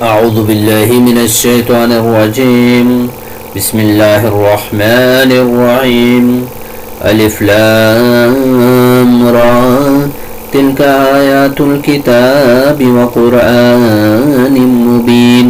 اعوذ باللہ من الشیطان الرجیم بسم اللہ الرحمن الرحیم الف لام را تلک آیات الكتاب وقرآن مبین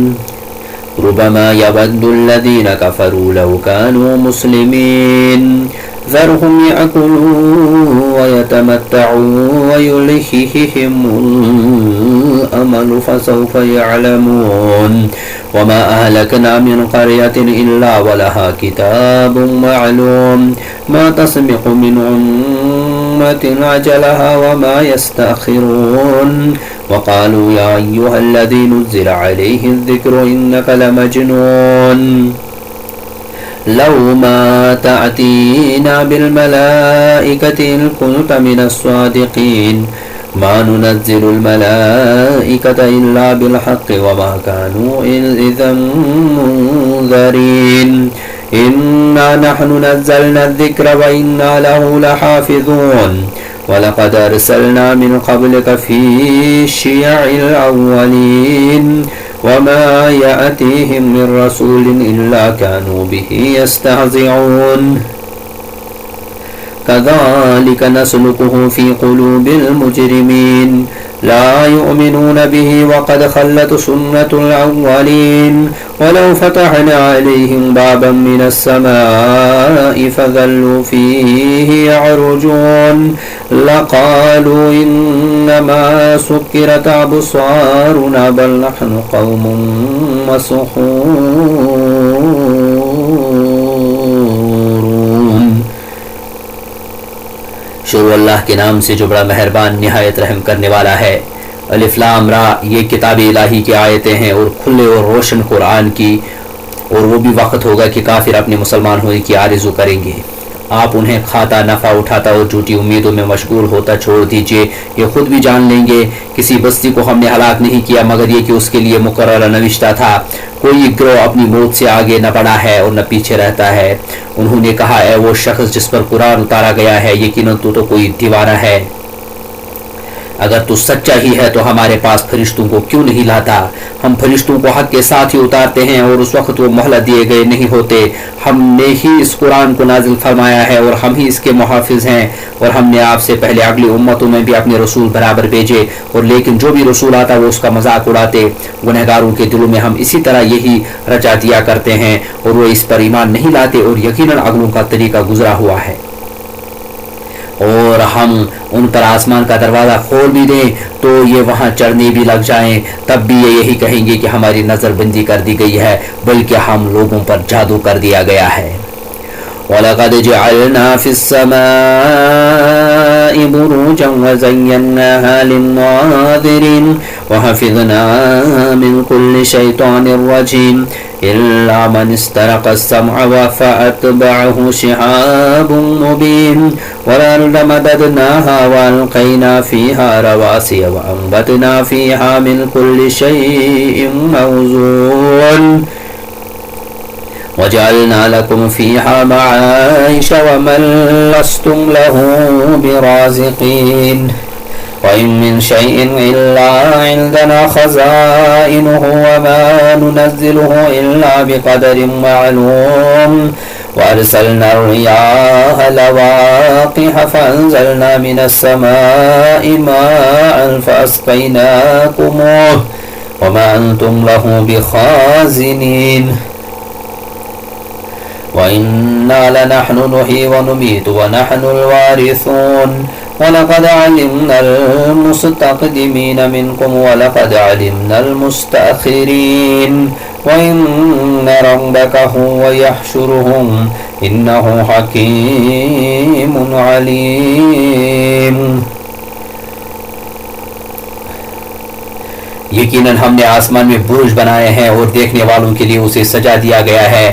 ربما يود الذين كفروا لو كانوا مسلمين ذرهم يأكلوا ويتمتعوا ويلههم الأمل فسوف يعلمون وما أهلكنا من قرية إلا ولها كتاب معلوم ما تسبق من أمة أجلها وما يستأخرون وقالوا يا أيها الذي نزل عليه الذكر إنك لمجنون لو ما تأتينا بالملائكة إن كنت من الصادقين ما ننزل الملائكة إلا بالحق وما كانوا إذا منذرين إنا نحن نزلنا الذكر وإنا له لحافظون ولقد أرسلنا من قبلك في الشيع الأولين وما يأتيهم من رسول إلا كانوا به يستهزئون كذلك نسلكه في قلوب المجرمين لا يؤمنون به وقد خلت سنة الأولين ولو فتحنا عليهم بابا من السماء فظلوا فيه يعرجون لقالوا إنما سكرت أبصارنا بل نحن قوم مسحورون. شروع اللہ کے نام سے جو بڑا مہربان نہایت رحم کرنے والا ہے. الف لام را یہ کتاب الہی کی آیتیں ہیں اور کھلے اور روشن قرآن کی، اور وہ بھی وقت ہوگا کہ کافر اپنے مسلمان ہونے کی آرزو کریں گے. آپ انہیں کھاتا نفع اٹھاتا اور جھوٹی امیدوں میں مشغول ہوتا چھوڑ دیجئے. یہ خود بھی جان لیں گے کسی بستی کو ہم نے ہلاک نہیں کیا مگر یہ کہ اس کے لیے مقررہ نوشتہ تھا. کوئی گروہ اپنی موت سے آگے نہ بڑھا ہے اور نہ پیچھے رہتا ہے. انہوں نے کہا اے وہ شخص جس پر قرآن اتارا گیا ہے یقیناً تو کوئی دیوانہ ہے. اگر تو سچا ہی ہے تو ہمارے پاس فرشتوں کو کیوں نہیں لاتا؟ ہم فرشتوں کو حق کے ساتھ ہی اتارتے ہیں اور اس وقت وہ مہلت دیے گئے نہیں ہوتے. ہم نے ہی اس قرآن کو نازل فرمایا ہے اور ہم ہی اس کے محافظ ہیں. اور ہم نے آپ سے پہلے اگلی امتوں میں بھی اپنے رسول برابر بھیجے، اور لیکن جو بھی رسول آتا وہ اس کا مذاق اڑاتے. گنہگاروں کے دلوں میں ہم اسی طرح یہی رچا دیا کرتے ہیں اور وہ اس پر ایمان نہیں لاتے، اور یقیناً اگلوں کا طریقہ گزرا ہوا ہے. اور ہم ان پر آسمان کا دروازہ کھول بھی دیں تو یہ وہاں چڑھنے بھی لگ جائیں، تب بھی یہ یہی کہیں گے کہ ہماری نظر بندی کر دی گئی ہے، بلکہ ہم لوگوں پر جادو کر دیا گیا ہے. وَلَقَدْ جَعَلْنَا فِي السَّمَاءِ بُرُوجًا وَزَيَّنَّاهَا لِلنَّاظِرِينَ وَحَفِظْنَاهَا مِنْ كُلِّ شَيْطَانٍ رَجِيمٍ إِلَّا مَنِ اسْتَرَقَ السَّمْعَ فَأَتْبَعَهُ شِهَابٌ مُبِينٌ وَالْأَرْضَ مَدَدْنَاهَا وَأَلْقَيْنَا فِيهَا رَوَاسِيَ وَأَنبَتْنَا فِيهَا مِنْ كُلِّ شَيْءٍ مَوْزُونٍ وَجَعَلْنَا لَكُمْ فِيهَا مَعَائِشَ وَمَن لَّسْتُمْ لَهُ بِرَازِقِينَ وَإِن مِّن شَيْءٍ إِلَّا عِندَنَا خَزَائِنُهُ وَمَا نُنَزِّلُهُ إِلَّا بِقَدَرٍ مَّعْلُومٍ وَأَرْسَلْنَا الرِّيَاحَ لَوَاقِحَ فَأَنزَلْنَا مِنَ السَّمَاءِ مَاءً فَأَسْقَيْنَاكُمُوهُ وَمَا أَنتُمْ لَهُ بِخَازِنِينَ وَإِنَّا لَنَحْنُ نُحْيِي وَنُمِيتُ وَنَحْنُ الْوَارِثُونَ وَلَقَدْ عَلِمْنَا الْمُسْتَقْدِمِينَ مِنْكُمْ وَلَقَدْ عَلِمْنَا الْمُسْتَأْخِرِينَ وَإِنَّ رَبَّكَ هُوَ يَحْشُرُهُمْ إِنَّهُ حَكِيمٌ عَلِيمٌ. یقیناً ہم نے آسمان میں برج بنائے ہیں اور دیکھنے والوں کے لیے اسے سجا دیا گیا ہے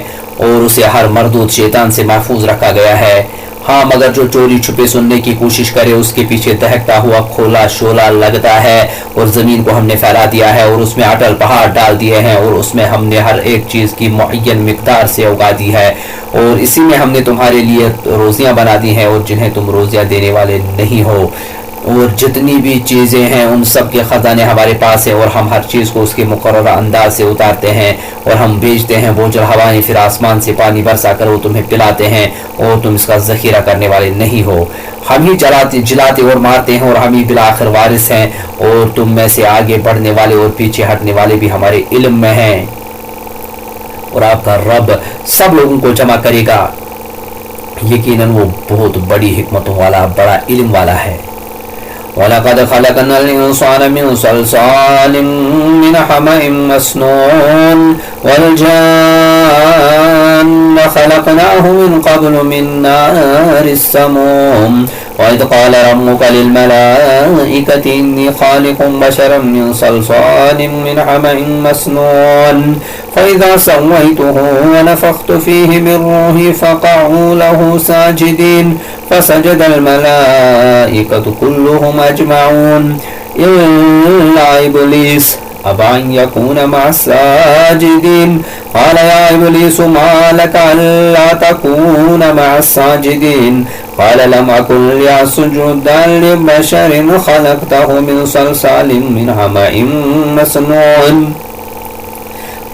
اور اسے ہر مردود شیطان سے محفوظ رکھا گیا ہے. ہاں مگر جو چوری چھپے سننے کی کوشش کرے اس کے پیچھے دہکتا ہوا کھولا شعلہ لگتا ہے. اور زمین کو ہم نے پھیلا دیا ہے اور اس میں اٹل پہاڑ ڈال دیے ہیں اور اس میں ہم نے ہر ایک چیز کی معین مقدار سے اگا دی ہے. اور اسی میں ہم نے تمہارے لیے روزیاں بنا دی ہیں اور جنہیں تم روزیاں دینے والے نہیں ہو. اور جتنی بھی چیزیں ہیں ان سب کے خزانے ہمارے پاس ہیں، اور ہم ہر چیز کو اس کے مقررہ انداز سے اتارتے ہیں اور ہم بیچتے ہیں بوجھل ہوائیں، پھر آسمان سے پانی برسا کر وہ تمہیں پلاتے ہیں اور تم اس کا ذخیرہ کرنے والے نہیں ہو۔ ہم ہی جلاتے اور مارتے ہیں اور ہم ہی بالآخر وارث ہیں، اور تم میں سے آگے بڑھنے والے اور پیچھے ہٹنے والے بھی ہمارے علم میں ہیں، اور آپ کا رب سب لوگوں کو جمع کرے گا، یقیناً وہ بہت بڑی حکمتوں والا، بڑا علم والا ہے۔ وَلَقَدْ خَلَقْنَا الْإِنسَانَ مِنْ صَلْصَالٍ مِّنْ حَمَإٍ مَّسْنُونٍ وَالْجَانَّ خَلَقْنَاهُ مِنْ قَبْلُ مِنْ نَارِ السَّمُومِ وَإِذْ قَالَ رَبُّكَ لِلْمَلَائِكَةِ إِنِّي خَالِقٌ بَشَرًا مِّنْ صَلْصَالٍ مِّنْ حَمَإٍ مَّسْنُونٍ فَإِذَا سَوَّيْتُهُ وَنَفَخْتُ فِيهِ مِنْ رُوحِي فَقَعُوا لَهُ سَاجِدِينَ فسجد الملائكة كلهم أجمعون إلا إبليس أبى أن يكون مع الساجدين قال يا إبليس ما لك ألا تكون مع الساجدين قال لم أكن لأسجد لبشر خلقته من صلصال من حمأ مسنون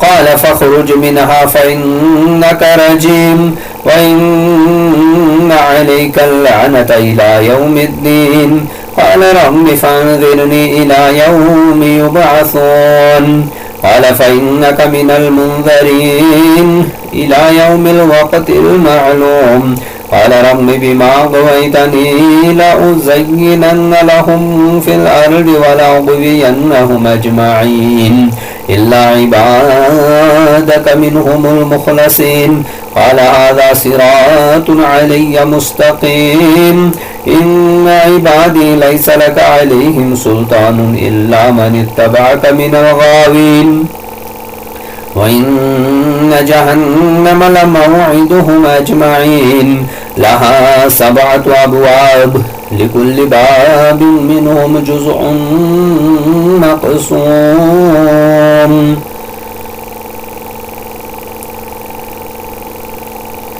قال فاخرج منها فإنك رجيم وإن عليك اللعنة إلى يوم الدين قال رب فانظرني إلى يوم يبعثون قال فإنك من المنذرين إلى يوم الوقت المعلوم قال رب بما أغويتني لأزينن لهم في الأرض ولأغوينهم أجمعين إلا عبادك منهم المخلصين قال هذا صراط علي مستقيم إن عبادي ليس لك عليهم سلطان إلا من اتبعك من الغاوين وإن جهنم لموعدهم أجمعين لها 7 أبواب لكل باب منهم جزء مقسوم۔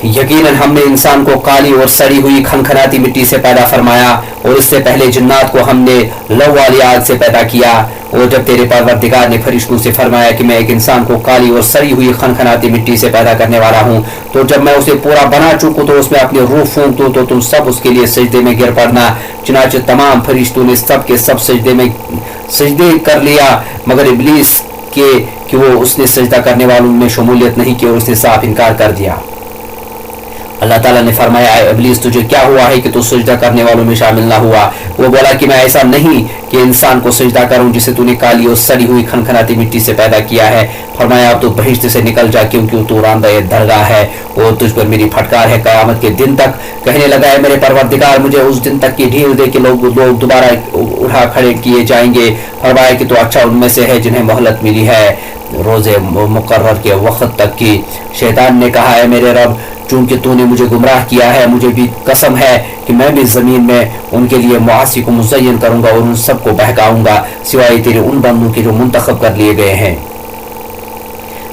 یقیناً ہم نے انسان کو کالی اور سڑی ہوئی کھنکھناتی مٹی سے پیدا فرمایا، اور اس سے پہلے جنات کو ہم نے لو والی آگ سے پیدا کیا، اور جب تیرے پروردگار نے فرشتوں سے فرمایا کہ میں ایک انسان کو کالی اور سڑی ہوئی کھنکھناتی مٹی سے پیدا کرنے والا ہوں، تو جب میں اسے پورا بنا چکوں تو اس میں اپنی روح پھونک دوں تو تم سب اس کے لیے سجدے میں گر پڑنا۔ چنانچہ تمام فرشتوں نے سب کے سب سجدے کر لیا مگر ابلیس کہ وہ اس نے سجدہ کرنے والوں میں شمولیت نہیں کی اور اس نے صاف انکار کر دیا۔ اللہ تعالیٰ نے فرمایا اے ابلیس تجھے کیا ہوا ہے کہ تو سجدہ کرنے والوں میں شامل نہ ہوا؟ وہ بولا کہ میں ایسا نہیں کہ انسان کو سجدہ کروں جسے تو نے کالی اور سڑی ہوئی کھنکھناتی مٹی سے پیدا کیا ہے۔ فرمایا اب تو بہشت سے نکل جا کیونکہ تو راندہ درگاہ ہے اور تجھ پر میری پھٹکار ہے قیامت کے دن تک۔ کہنے لگا ہے میرے پروردگار مجھے اس دن تک کی ڈھیل دے کہ لوگ دوبارہ اٹھا کھڑے کیے جائیں گے۔ فرمایا کہ تو اچھا ان میں سے ہے جنہیں مہلت ملی ہے روز مقرر کے وقت تک کی۔ شیطان نے کہا ہے میرے رب چونکہ تو نے مجھے گمراہ کیا ہے مجھے بھی قسم ہے کہ میں بھی زمین میں ان کے لیے معاصی کو مزین کروں گا اور ان سب کو بہکاؤں گا سوائے تیرے ان بندوں کے جو منتخب کر لیے گئے ہیں۔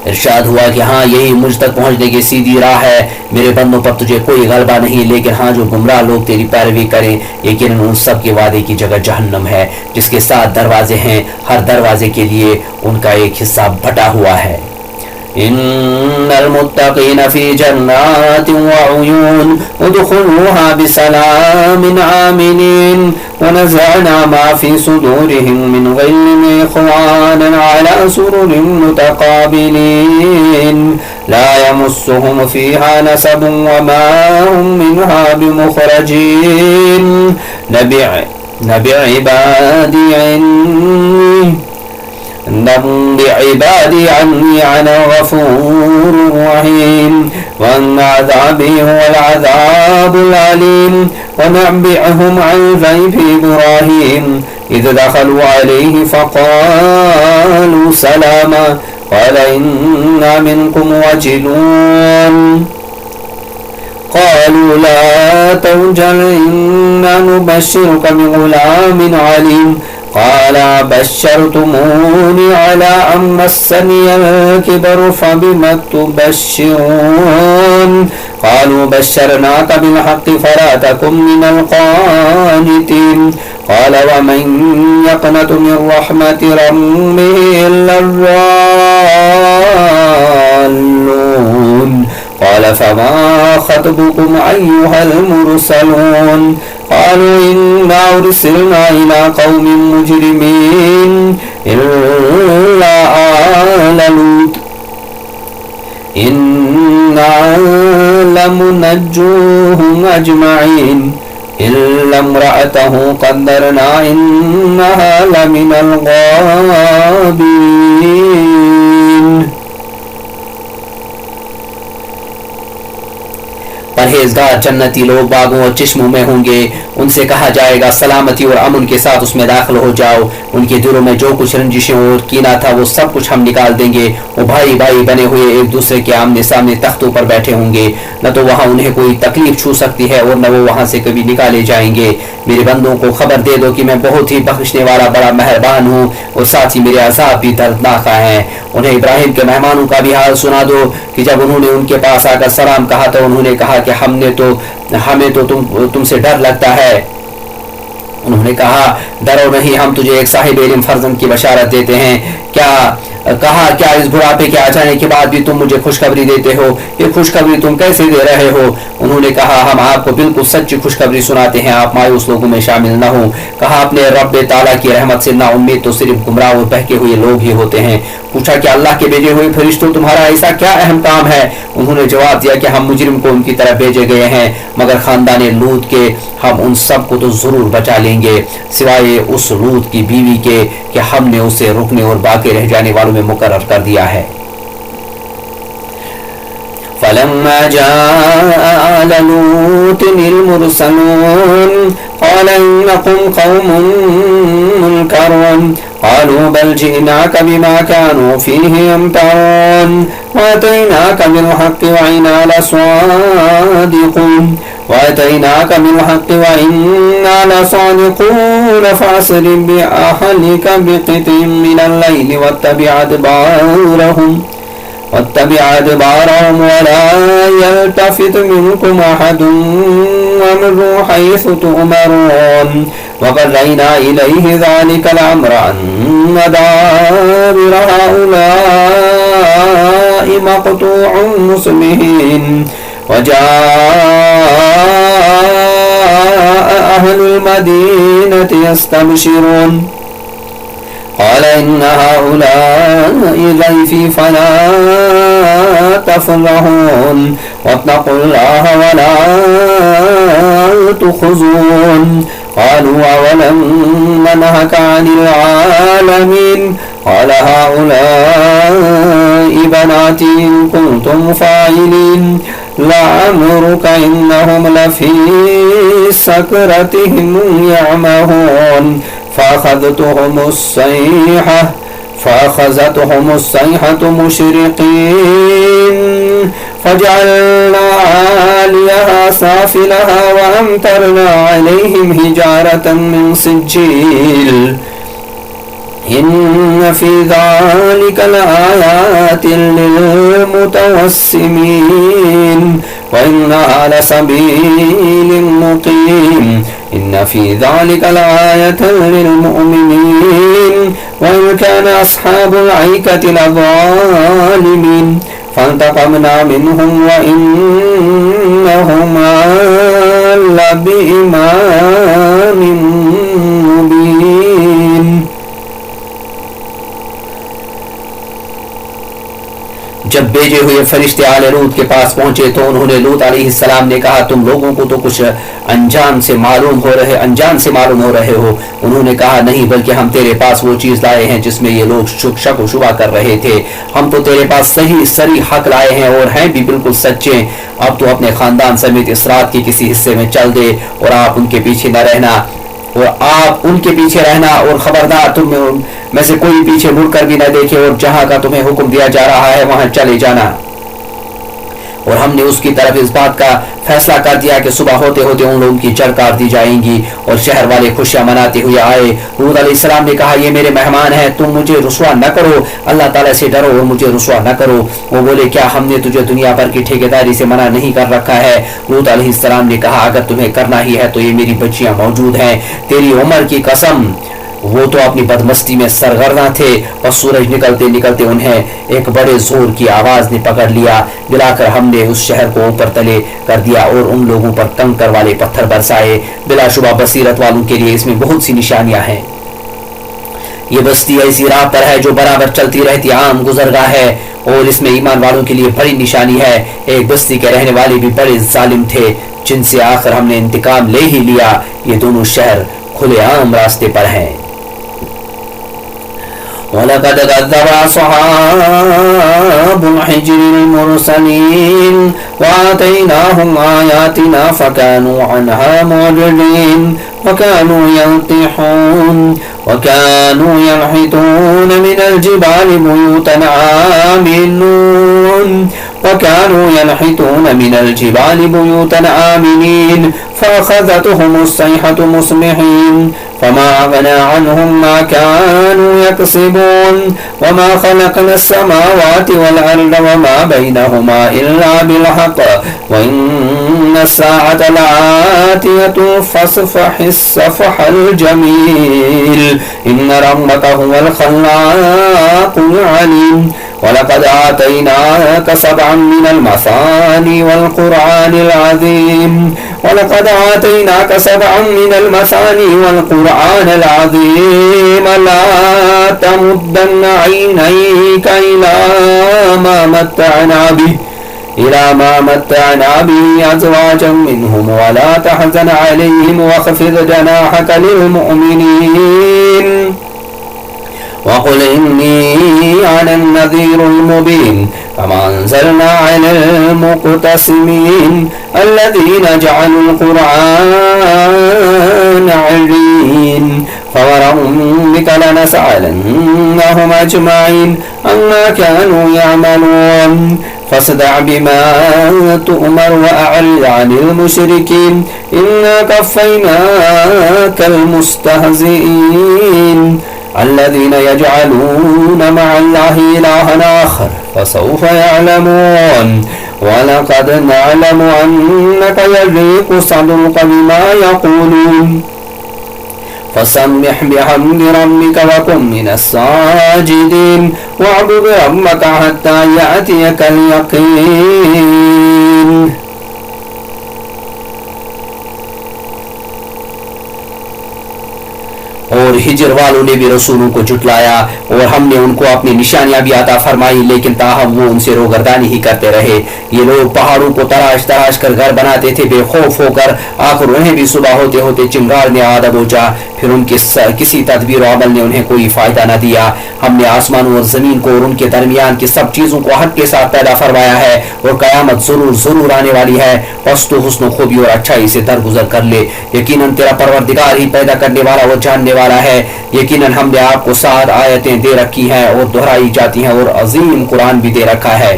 ارشاد ہوا کہ ہاں یہی مجھ تک پہنچنے کی سیدھی راہ ہے، میرے بندوں پر تجھے کوئی غلبہ نہیں، لیکن ہاں جو گمراہ لوگ تیری پیروی کریں یقیناً ان سب کے وعدے کی جگہ جہنم ہے جس کے 7 دروازے ہیں، ہر دروازے کے لیے ان کا ایک حصہ بٹا ہوا ہے۔ ان المتقین فی جنات وعیون ادخلوها بسلام آمنین ونزعنا ما فی صدورهم من غل اخوانا على سرر متقابلین لا يمسهم فيها نصب وما هم منها بمخرجین نبع عبادي عني أنا غفور رحيم وأن عذابي هو العذاب العليم ونبئهم عن ضيف إبراهيم إذ دخلوا عليه فقالوا سلاما قال إنا منكم وجلون قالوا لا توجل إنا نبشرك بغلام عليم قال بشرتموني على أن مسني الكبر فبم تبشرون قالوا بشرناك بالحق فلا تكن من القانتين قال ومن يقنط من رحمة ربه إلا الضالون قال فما خطبكم أيها المرسلون قالوا إنا أرسلنا إلى قوم مجرمين إلا آل لوط إنا لمنجوهم أجمعين إلا امرأته قدرنا إنها لمن الغابرين. پرہیزگار جنتی لوگ باغوں اور چشموں میں ہوں گے، ان سے کہا جائے گا سلامتی اور امن کے ساتھ اس میں داخل ہو جاؤ، ان کے دلوں میں جو کچھ رنجشیں اور کینہ تھا وہ سب کچھ ہم نکال دیں گے، وہ بھائی بھائی بنے ہوئے ایک دوسرے کے آمنے سامنے تختوں پر بیٹھے ہوں گے، نہ تو وہاں انہیں کوئی تکلیف چھو سکتی ہے اور نہ وہ وہاں سے کبھی نکالے جائیں گے. میرے بندوں کو خبر دے دو کہ میں بہت ہی بخشنے والا بڑا مہربان ہوں اور ساتھ ہی میرے عذاب بھی دردناک ہیں. انہیں ابراہیم کے مہمانوں کا بھی حال سنا دو کہ جب انہوں نے ان کے پاس آ کر سلام کہا تو انہوں نے کہا کہ ہمیں تو تم سے ڈر لگتا ہے. انہوں نے کہا ڈرو نہیں، ہم تجھے ایک صاحب علم فرزند کی بشارت دیتے ہیں. کیا اس بڑھاپے کے آ جانے کے بعد بھی تم مجھے خوشخبری دیتے ہو؟ یہ خوشخبری تم کیسے دے رہے ہو؟ انہوں نے کہا ہم آپ کو بالکل سچی خوشخبری سناتے ہیں، آپ مایوس لوگوں میں شامل نہ ہوں. کہا اپنے رب تعالیٰ کی رحمت سے نا امید تو صرف گمراہ اور بہکے ہوئے لوگ ہی ہوتے ہیں. پوچھا کہ اللہ کے بھیجے ہوئے فرشتوں تمہارا ایسا کیا اہم کام ہے؟ انہوں نے جواب دیا کہ ہم مجرم کو ان کی طرف بھیجے گئے ہیں، مگر خاندان لوط کے ہم ان سب کو تو ضرور بچا لیں گے سوائے اس لوط کی بیوی کے کہ ہم نے اسے رکنے اور باقی رہ جانے والوں میں مقرر کر دیا ہے. فلما جاء آل لوط المرسلون قال إنكم قوم منكرون قالوا بل جئناك بما كانوا فيه يمترون وأتيناك بالحق وإنا لصادقون فأسر بأهلك بقطع من الليل واتبع أدبارهم ولا يلتفت منكم أحد وامضوا حيث تؤمرون وقضينا إليه ذلك الأمر أن دابر هؤلاء مقطوع مصبحين وجاء أهل المدينة يستبشرون قال إن هؤلاء ضيفي فلا تفضحون واتقوا الله ولا تخزون قالوا أولم ننهك عن العالمين قال هؤلاء بناتي إن كنتم فاعلين لعمرك إنهم لفي سكرتهم يعمهون فأخذتهم الصيحة مشرقين فجعلنا عاليها سافلها وأمطرنا عليهم حجارة من سجيل إن في ذلك لآيات للمتوسمين وإنها لسبيل مقيم إن في ذلك لآية للمؤمنين وإن كان أصحاب الأيكة لظالمين فانتقمنا منهم وإنهما لبإمام مبين. جب بھیجے ہوئے فرشتے آل لوط کے پاس پہنچے تو انہوں نے لوط علیہ السلام نے کہا تم لوگوں کو تو کچھ انجان سے معلوم ہو رہے ہو. انہوں نے کہا نہیں بلکہ ہم تیرے پاس وہ چیز لائے ہیں جس میں یہ لوگ شک و شبہ کر رہے تھے. ہم تو تیرے پاس صحیح سری حق لائے ہیں اور ہیں بھی بالکل سچے. اب تو اپنے خاندان سمیت اس رات کے کسی حصے میں چل دے اور آپ ان کے پیچھے رہنا اور خبردار تم میں سے کوئی پیچھے مڑ کر بھی نہ دیکھے اور جہاں کا تمہیں حکم دیا جا رہا ہے وہاں چلے جانا. اور ہم نے اس کی طرف اس بات کا فیصلہ کر دیا کہ صبح ہوتے ہوتے ان لوگوں کی جڑ کاٹ دی جائیں گی اور شہر والے خوشیاں مناتے ہوئے آئے۔ ہود علیہ السلام نے کہا یہ میرے مہمان ہیں، تم مجھے رسوا نہ کرو، اللہ تعالیٰ سے ڈرو اور مجھے رسوا نہ کرو۔ وہ بولے کیا ہم نے تجھے دنیا بھر کی ٹھیکیداری سے منع نہیں کر رکھا ہے؟ ہود علیہ السلام نے کہا اگر تمہیں کرنا ہی ہے تو یہ میری بچیاں موجود ہیں، تیری عمر کی قسم وہ تو اپنی بدمستی میں سرگرداں تھے۔ اور سورج نکلتے نکلتے انہیں ایک بڑے زور کی آواز نے پکڑ لیا، ملا کر ہم نے اس شہر کو اوپر تلے کر دیا اور ان لوگوں پر کنکر والے پتھر برسائے۔ بلا شبہ بصیرت والوں کے لیے اس میں بہت سی نشانیاں ہیں۔ یہ بستی ایسی راہ پر ہے جو برابر چلتی رہتی عام گزرگاہ ہے اور اس میں ایمان والوں کے لیے بڑی نشانی ہے۔ ایک بستی کے رہنے والے بھی بڑے ظالم تھے جن سے آخر ہم نے انتقام لے ہی لیا۔ یہ دونوں شہر کھلے عام راستے پر ہیں۔ وَلَقَدْ كَذَّبَ أَصْحَابُ الْحِجْرِ الْمُرْسَلِينَ وَآتَيْنَاهُمْ آيَاتِنَا فَكَانُوا عَنْهَا مُعْرِضِينَ وَكَانُوا يَنْحِتُونَ مِنَ الْجِبَالِ بُيُوتًا آمِنِينَ فَأَخَذَتْهُمُ الصَّيْحَةُ مُصْبِحِينَ فما أغنى عنهم ما كانوا يكسبون وما خلقنا السماوات والأرض وما بينهما إلا بالحق وإن الساعة لآتية فاصفح الصفح الجميل إن ربك هو الخلاق العليم وَلَقَدْ آتَيْنَاكَ سَبْعًا مِنَ الْمَثَانِي وَالْقُرْآنِ الْعَظِيمِ لَا تَمُدَّنَّ عَيْنَيْكَ إِلَى ما متعنا به أزواجا منهم ولا تحزن عليهم واخفض جناحك للمؤمنين وقل إني أنا النذير المبين كما أنزلنا على المقتسمين الذين جعلوا القرآن عرين فوربك لنسألنهم أجمعين عما كانوا يعملون فاصدع بما تؤمر وأعرض عن المشركين إنا كفيناك المستهزئين الذين يجعلون مع الله إلها آخر فسوف يعلمون ولقد نعلم أنك يضيق صدرك بما يقولون فسبح بحمد ربك وكن من الساجدين واعبد ربك حتى يأتيك اليقين۔ اور ہجر والوں نے بھی رسولوں کو جھٹلایا اور ہم نے ان کو اپنی نشانیاں بھی عطا فرمائی لیکن تاہم وہ ان سے روگردانی ہی کرتے رہے۔ یہ لوگ پہاڑوں کو تراش تراش کر گھر بناتے تھے بے خوف ہو کر، آخر انہیں بھی صبح ہوتے ہوتے چنگار نے آدھا بوجھا، پھر ان کے کسی تدبیر و عمل نے انہیں کوئی فائدہ نہ دیا۔ ہم نے آسمانوں اور زمین کو اور ان کے درمیان کی سب چیزوں کو حق کے ساتھ پیدا فرمایا ہے اور قیامت ضرور ضرور آنے والی ہے، پس تو حسن و خوبی اور اچھائی سے درگزر کر لے۔ یقیناً تیرا پروردگار ہی پیدا کرنے والا اور جاننے والا ہے۔ یقیناً ہم نے آپ کو 7 آیتیں دے رکھی ہیں اور دہرائی جاتی ہیں اور عظیم قرآن بھی دے رکھا ہے۔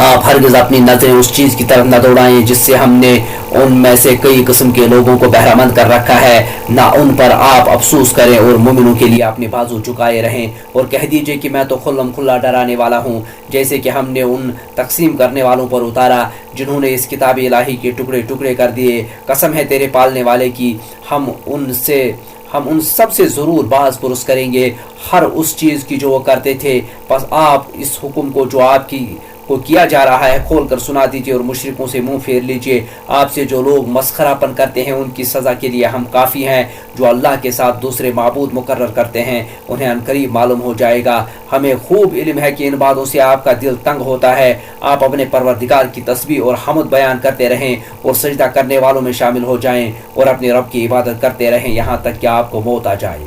آپ ہرگز اپنی نظریں اس چیز کی طرف نہ دوڑائیں جس سے ہم نے ان میں سے کئی قسم کے لوگوں کو بہرہ مند کر رکھا ہے، نہ ان پر آپ افسوس کریں اور مومنوں کے لیے اپنے بازو جھکائے رہیں اور کہہ دیجئے کہ میں تو کھلم کھلا ڈرانے والا ہوں، جیسے کہ ہم نے ان تقسیم کرنے والوں پر اتارا جنہوں نے اس کتاب الہی کے ٹکڑے ٹکڑے کر دیے۔ قسم ہے تیرے پالنے والے کی، ہم ان سب سے ضرور باز پرس کریں گے ہر اس چیز کی جو وہ کرتے تھے۔ پس آپ اس حکم کو جو آپ کی کو کیا جا رہا ہے کھول کر سنا دیجئے اور مشرکوں سے منہ پھیر لیجئے۔ آپ سے جو لوگ مسخرہ پن کرتے ہیں ان کی سزا کے لیے ہم کافی ہیں، جو اللہ کے ساتھ دوسرے معبود مقرر کرتے ہیں انہیں عنقریب معلوم ہو جائے گا۔ ہمیں خوب علم ہے کہ ان باتوں سے آپ کا دل تنگ ہوتا ہے۔ آپ اپنے پروردگار کی تسبیح اور حمد بیان کرتے رہیں اور سجدہ کرنے والوں میں شامل ہو جائیں اور اپنے رب کی عبادت کرتے رہیں یہاں تک کہ آپ کو موت آ جائے۔